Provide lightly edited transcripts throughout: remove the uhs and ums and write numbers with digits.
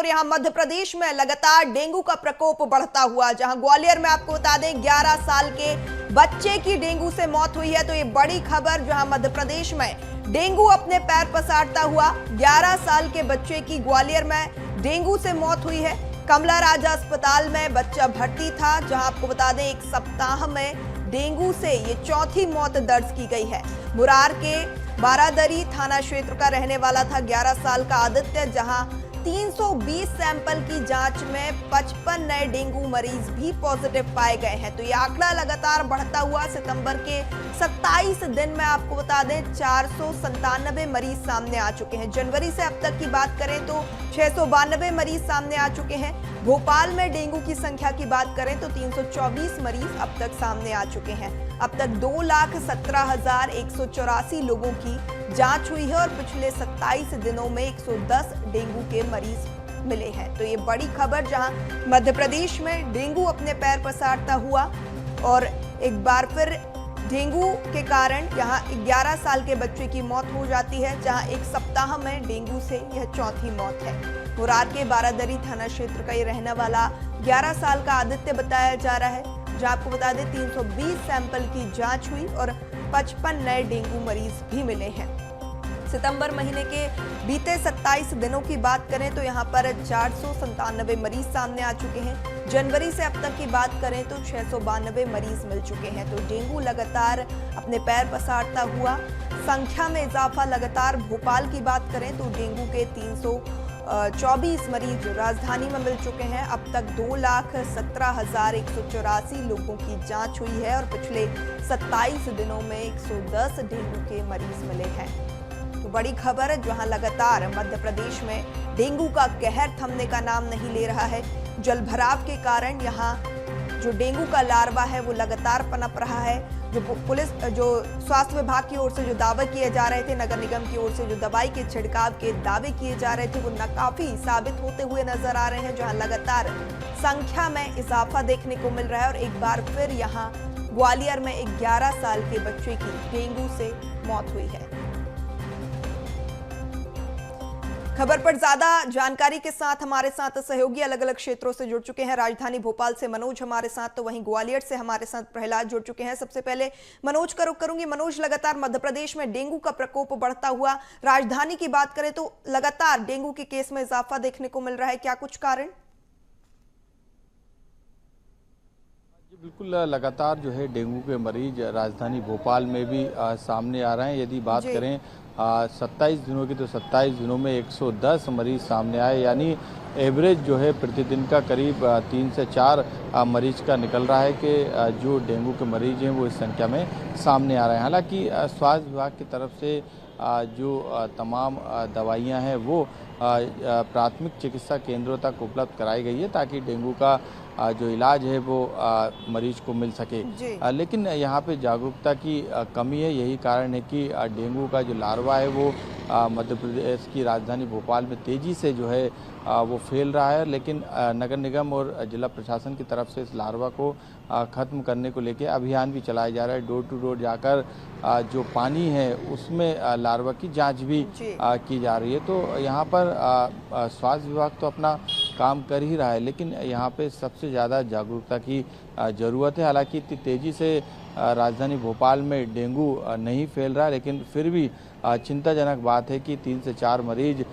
और यहाँ मध्य प्रदेश में लगातार डेंगू का प्रकोप बढ़ता हुआ, जहां ग्वालियर में आपको बता दें 11 साल के बच्चे की डेंगू से मौत हुई है। तो ये बड़ी खबर, जहां मध्य प्रदेश में डेंगू अपने पैर पसारता हुआ 11 साल के बच्चे की ग्वालियर में डेंगू से मौत हुई है। कमला राजा अस्पताल में बच्चा भर्ती था, जहां आपको बता दें 1 सप्ताह में डेंगू से ये चौथी मौत दर्ज की गई है। मुरार के बारादरी थाना क्षेत्र का रहने वाला था 11 साल का आदित्य, जहां 320 सैंपल की जांच में 55 नए डेंगू मरीज भी पॉजिटिव पाए गए हैं। तो ये आंकड़ा लगातार बढ़ता हुआ सितंबर के 27 दिन में आपको बता दें 497 मरीज सामने आ चुके हैं। जनवरी से अब तक की बात करें तो 692 मरीज सामने आ चुके हैं। भोपाल में डेंगू की संख्या की बात करें तो 324 मरीज अब तक सामने आ चुके हैं। अब तक 2,17,184 लोगों की जांच हुई है और पिछले 27 दिनों में 110 डेंगू के मरीज मिले हैं। तो ये बड़ी खबर, जहां मध्य प्रदेश में डेंगू अपने पैर पसारता हुआ और एक बार फिर डेंगू के कारण यहां 11 साल के बच्चे की मौत हो जाती है, जहां 1 सप्ताह में डेंगू से यह चौथी मौत है। मुरार के बारादरी थाना क्षेत्र का ये रहने वाला 11 साल का आदित्य बताया जा रहा है, जहां आपको बता दें 320 सैंपल की जांच हुई और 55 नए डेंगू मरीज भी मिले हैं। सितंबर महीने के बीते 27 दिनों की बात करें तो यहां पर 497 मरीज सामने आ चुके हैं। जनवरी से अब तक की बात करें तो 692 मरीज मिल चुके हैं। तो डेंगू लगातार अपने पैर पसारता हुआ, संख्या में इजाफा लगातार। भोपाल की बात करें तो डेंगू के 324 मरीज राजधानी में मिल चुके हैं। अब तक 2,17,184 लोगों की जांच हुई है और पिछले 27 दिनों में 110 डेंगू के मरीज मिले हैं। तो बड़ी खबर है, जहां लगातार मध्य प्रदेश में डेंगू का कहर थमने का नाम नहीं ले रहा है। जलभराव के कारण यहां जो डेंगू का लार्वा है वो लगातार पनप रहा है। जो स्वास्थ्य विभाग की ओर से जो दावे किए जा रहे थे, नगर निगम की ओर से जो दवाई के छिड़काव के दावे किए जा रहे थे, वो नाकाफी साबित होते हुए नजर आ रहे हैं। जहां लगातार संख्या में इजाफा देखने को मिल रहा है और एक बार फिर यहाँ ग्वालियर में एक 11 साल के बच्चे की डेंगू से मौत हुई है। खबर पर ज्यादा जानकारी के साथ हमारे साथ सहयोगी अलग अलग क्षेत्रों से जुड़ चुके हैं। राजधानी भोपाल से मनोज हमारे साथ, तो वहीं ग्वालियर से हमारे साथ प्रहलाद जुड़ चुके हैं। सबसे पहले मनोज का रुख करूंगी। मनोज, लगातार मध्य प्रदेश में डेंगू का प्रकोप बढ़ता हुआ, राजधानी की बात करें तो लगातार डेंगू के केस में इजाफा देखने को मिल रहा है, क्या कुछ कारण? बिल्कुल, लगातार जो है डेंगू के मरीज राजधानी भोपाल में भी सामने आ रहे हैं। यदि बात करें 27 दिनों की, तो 27 दिनों में 110 मरीज सामने आए, यानी एवरेज जो है प्रतिदिन का करीब 3 से 4 मरीज का निकल रहा है कि जो डेंगू के मरीज हैं वो इस संख्या में सामने आ रहे हैं। हालांकि स्वास्थ्य विभाग की तरफ से जो तमाम दवाइयां हैं वो प्राथमिक चिकित्सा केंद्रों तक उपलब्ध कराई गई है, ताकि डेंगू का जो इलाज है वो मरीज को मिल सके। लेकिन यहाँ पे जागरूकता की कमी है। यही कारण है कि डेंगू का जो लार्वा है वो मध्य प्रदेश की राजधानी भोपाल में तेज़ी से जो है वो फैल रहा है। लेकिन नगर निगम और जिला प्रशासन की तरफ से इस लार्वा को ख़त्म करने को लेकर अभियान भी चलाया जा रहा है। डोर टू डोर जाकर जो पानी है उसमें लार्वा की जांच भी की जा रही है। तो यहाँ पर स्वास्थ्य विभाग तो अपना काम कर ही रहा है, लेकिन यहाँ पे सबसे ज़्यादा जागरूकता की ज़रूरत है। हालांकि इतनी तेज़ी से राजधानी भोपाल में डेंगू नहीं फैल रहा, लेकिन फिर भी चिंताजनक बात है कि 3 से 4 मरीज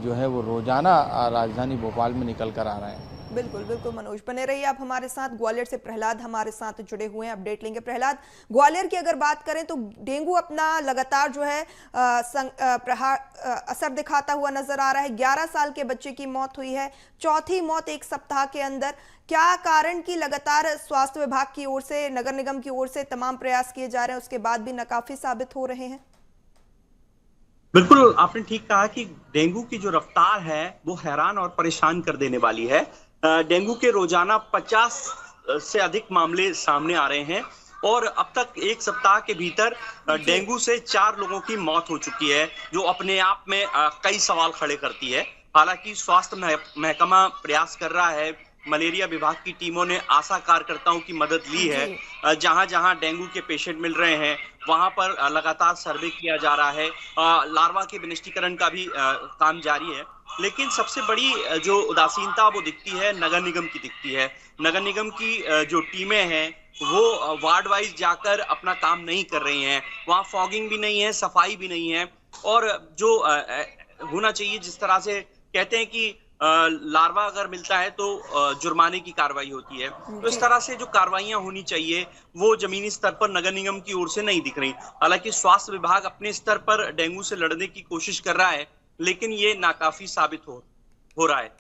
जो है वो रोजाना राजधानी भोपाल में निकल कर आ रहे हैं। बिल्कुल बिल्कुल मनोज, बने रहिए आप हमारे साथ। ग्वालियर से प्रहलाद हमारे साथ जुड़े हुए हैं, अपडेट लेंगे। प्रहलाद, ग्वालियर की अगर बात करें तो डेंगू अपना लगातार जो है असर दिखाता हुआ नजर आ रहा है। 11 साल के बच्चे की मौत हुई है, चौथी मौत 1 सप्ताह के अंदर। क्या कारण की लगातार स्वास्थ्य विभाग की ओर से, नगर निगम की ओर से तमाम प्रयास किए जा रहे हैं, उसके बाद भी नाकाफी साबित हो रहे हैं? बिल्कुल, आपने ठीक कहा कि डेंगू की जो रफ्तार है वो हैरान और परेशान कर देने वाली है। डेंगू के रोजाना 50 से अधिक मामले सामने आ रहे हैं और अब तक 1 सप्ताह के भीतर डेंगू से 4 लोगों की मौत हो चुकी है, जो अपने आप में कई सवाल खड़े करती है। हालांकि स्वास्थ्य महकमा प्रयास कर रहा है। मलेरिया विभाग की टीमों ने आशा कार्यकर्ताओं की मदद ली है। जहां जहां डेंगू के पेशेंट मिल रहे हैं वहां पर लगातार सर्वे किया जा रहा है। लार्वा के विनिष्टीकरण का भी काम जारी है। लेकिन सबसे बड़ी जो उदासीनता वो दिखती है नगर निगम की दिखती है। नगर निगम की जो टीमें हैं वो वार्ड वाइज जाकर अपना काम नहीं कर रही हैं। वहाँ फॉगिंग भी नहीं है, सफाई भी नहीं है और जो होना चाहिए जिस तरह से कहते हैं कि लार्वा अगर मिलता है तो जुर्माने की कार्रवाई होती है, तो इस तरह से जो कार्रवाइयां होनी चाहिए वो जमीनी स्तर पर नगर निगम की ओर से नहीं दिख रही। हालांकि स्वास्थ्य विभाग अपने स्तर पर डेंगू से लड़ने की कोशिश कर रहा है, लेकिन ये नाकाफी साबित हो रहा है।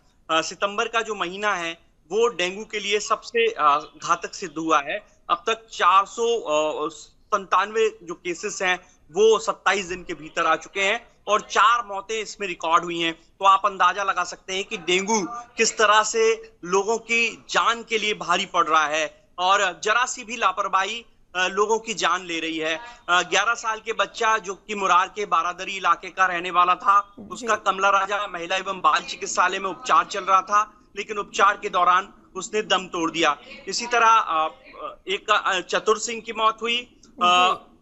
सितंबर का जो महीना है वो डेंगू के लिए सबसे घातक सिद्ध हुआ है। अब तक 497 जो केसेस हैं वो 27 दिन के भीतर आ चुके हैं और 4 मौतें इसमें रिकॉर्ड हुई हैं। तो आप अंदाजा लगा सकते हैं कि डेंगू किस तरह से लोगों की जान के लिए भारी पड़ रहा है और जरा सी भी लापरवाही लोगों की जान ले रही है। 11 साल के बच्चा जो कि मुरार के बारादरी इलाके का रहने वाला था, उसका कमला राजा महिला एवं बाल चिकित्सालय में उपचार चल रहा था, लेकिन उपचार के दौरान उसने दम तोड़ दिया। इसी तरह एक चतुर सिंह की मौत हुई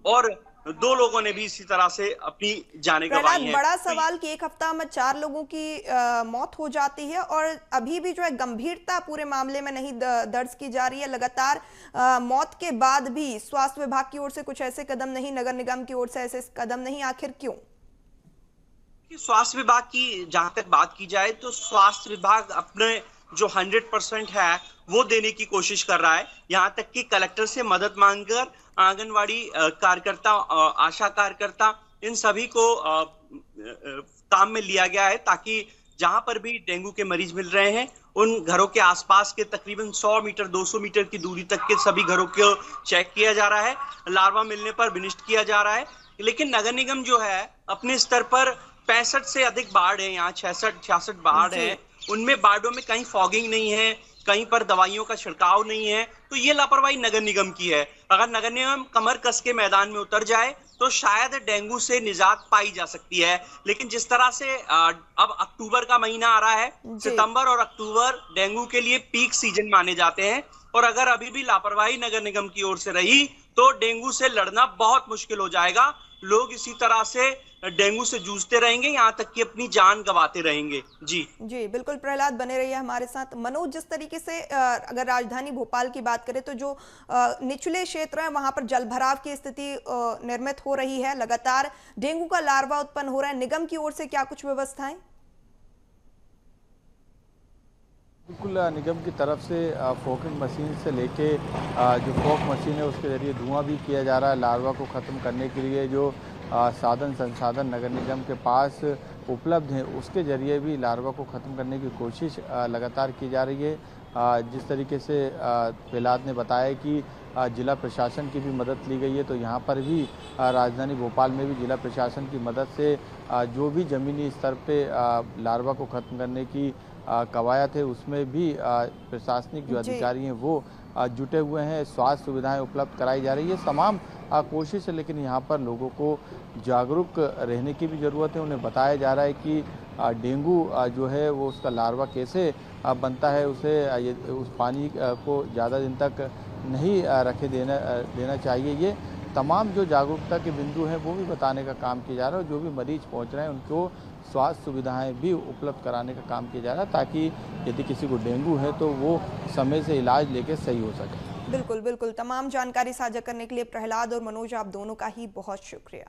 और 2 लोगों ने भी इसी तरह से अपनी जानें गंवाई हैं। बड़ा सवाल कि एक हफ्ता में 4 लोगों की मौत हो जाती है और अभी भी जो है गंभीरता पूरे मामले में नहीं दर्ज की जा रही है। लगातार मौत के बाद भी स्वास्थ्य विभाग की ओर से कुछ ऐसे कदम नहीं, नगर निगम की ओर से ऐसे कदम नहीं, आखिर क्यों? स्वास्थ्य विभाग की जहां तक बात की जाए तो स्वास्थ्य विभाग अपने जो 100% है वो देने की कोशिश कर रहा है। यहाँ तक कि कलेक्टर से मदद मांगकर आंगनवाड़ी कार्यकर्ता, आशा कार्यकर्ता, इन सभी को काम में लिया गया है ताकि जहां पर भी डेंगू के मरीज मिल रहे हैं उन घरों के आसपास के तकरीबन 100 मीटर 200 मीटर की दूरी तक के सभी घरों को चेक किया जा रहा है। लार्वा मिलने पर विनिष्ट किया जा रहा है। लेकिन नगर निगम जो है अपने स्तर पर 65 से अधिक वार्ड है, यहाँ 66 वार्ड है, उनमें वार्डों में कहीं फॉगिंग नहीं है, कहीं पर दवाइयों का छिड़काव नहीं है, तो ये लापरवाही नगर निगम की है। अगर नगर निगम कमर कस के मैदान में उतर जाए तो शायद डेंगू से निजात पाई जा सकती है। लेकिन जिस तरह से अब अक्टूबर का महीना आ रहा है, सितंबर और अक्टूबर डेंगू के लिए पीक सीजन माने जाते हैं और अगर अभी भी लापरवाही नगर निगम की ओर से रही तो डेंगू से लड़ना बहुत मुश्किल हो जाएगा। लोग इसी तरह से डेंगू से जूझते रहेंगे, यहाँ तक कि अपनी जान गंवाते रहेंगे। जी बिल्कुल प्रहलाद, बने रहिए हमारे साथ। मनोज, जिस तरीके से अगर राजधानी भोपाल की बात करें तो जो निचले क्षेत्र हैं वहां पर जलभराव की स्थिति निर्मित हो रही है, लगातार डेंगू का लार्वा उत्पन्न हो रहा है, निगम की ओर से क्या कुछ व्यवस्थाएं? बिल्कुल, निगम की तरफ से फोकिंग मशीन से लेके जो फोक मशीन है उसके जरिए धुआं भी किया जा रहा है। लार्वा को ख़त्म करने के लिए जो साधन संसाधन नगर निगम के पास उपलब्ध हैं उसके जरिए भी लार्वा को ख़त्म करने की कोशिश लगातार की जा रही है। जिस तरीके से प्रहलाद ने बताया कि जिला प्रशासन की भी मदद ली गई है, तो यहाँ पर भी राजधानी भोपाल में भी जिला प्रशासन की मदद से जो भी ज़मीनी स्तर पे लार्वा को ख़त्म करने की कवायद है उसमें भी प्रशासनिक जो अधिकारी हैं वो जुटे हुए हैं। स्वास्थ्य सुविधाएं उपलब्ध कराई जा रही है, तमाम कोशिश है, लेकिन यहाँ पर लोगों को जागरूक रहने की भी ज़रूरत है। उन्हें बताया जा रहा है कि डेंगू जो है वो उसका लार्वा कैसे बनता है, उसे उस पानी को ज़्यादा दिन तक नहीं रखे देना चाहिए। ये तमाम जो जागरूकता के बिंदु हैं वो भी बताने का काम किया जा रहा है और जो भी मरीज पहुँच रहे हैं उनको स्वास्थ्य सुविधाएं भी उपलब्ध कराने का काम किया जा रहा है ताकि यदि किसी को डेंगू है तो वो समय से इलाज लेके सही हो सके। बिल्कुल बिल्कुल, तमाम जानकारी साझा करने के लिए प्रहलाद और मनोज, आप दोनों का ही बहुत शुक्रिया।